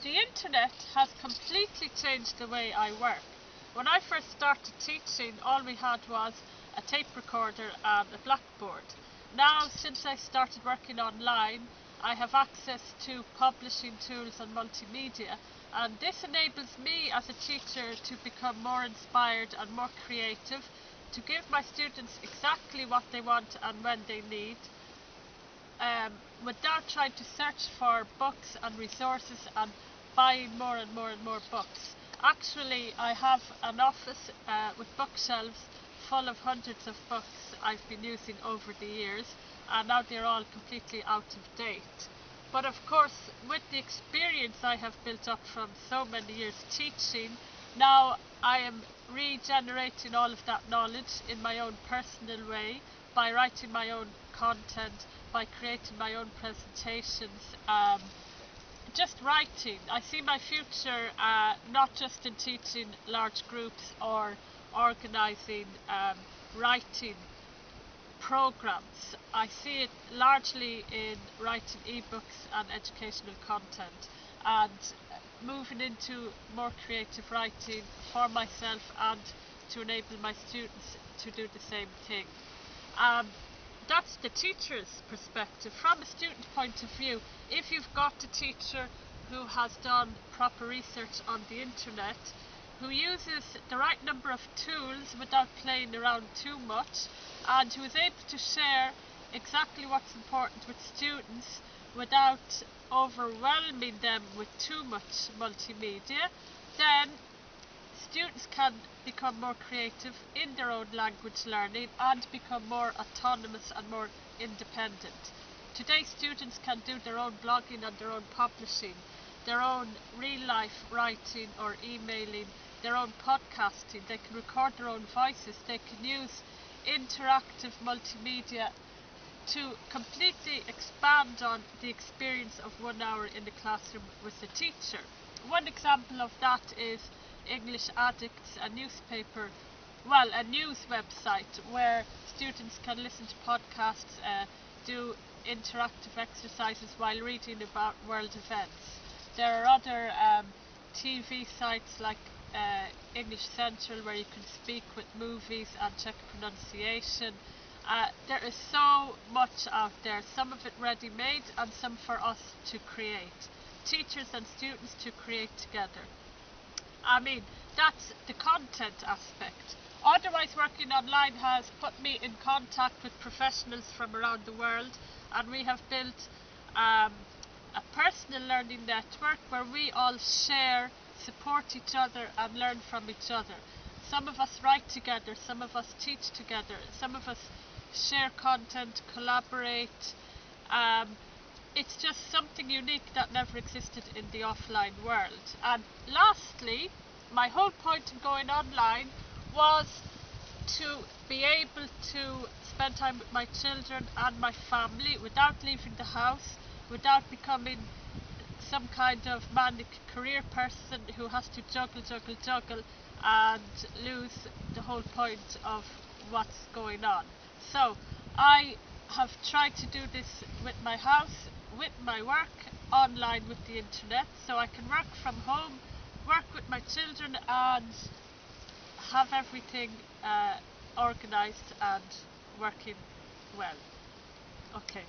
The internet has completely changed the way I work. When I first started teaching, all we had was a tape recorder and a blackboard. Now, since I started working online, I have access to publishing tools and multimedia, and this enables me as a teacher to become more inspired and more creative, to give my students exactly what they want and when they need, without trying to search for books and resources and buying more and more and more books. Actually, I have an office with bookshelves full of hundreds of books I've been using over the years, and now they're all completely out of date. But of course, with the experience I have built up from so many years teaching, now I am regenerating all of that knowledge in my own personal way, by writing my own content, by creating my own presentations, just writing. I see my future not just in teaching large groups or organising writing programs. I see it largely in writing ebooks and educational content, and moving into more creative writing for myself and to enable my students to do the same thing. That's the teacher's perspective. From a student point of view, if you've got a teacher who has done proper research on the internet, who uses the right number of tools without playing around too much, and who is able to share exactly what's important with students without overwhelming them with too much multimedia, then students can become more creative in their own language learning and become more autonomous and more independent. Today, students can do their own blogging and their own publishing, their own real-life writing or emailing, their own podcasting. They can record their own voices. They can use interactive multimedia to completely expand on the experience of 1 hour in the classroom with a teacher. One example of that is English Addicts, a newspaper, well, a news website where students can listen to podcasts, do interactive exercises while reading about world events. There are other TV sites like English Central, where you can speak with movies and check pronunciation. There is so much out there, some of it ready-made and some for us to create. Teachers and students to create together. I mean, that's the content aspect. Otherwise, working online has put me in contact with professionals from around the world, and we have built a personal learning network where we all share, support each other and learn from each other. Some of us write together, some of us teach together, some of us share content, collaborate. It's just something unique that never existed in the offline world. And lastly, my whole point in going online was to be able to spend time with my children and my family without leaving the house, without becoming some kind of manic career person who has to juggle and lose the whole point of what's going on. So I have tried to do this with my house, with my work, online with the internet, so I can work from home, work with my children and have everything organised and working well. Okay.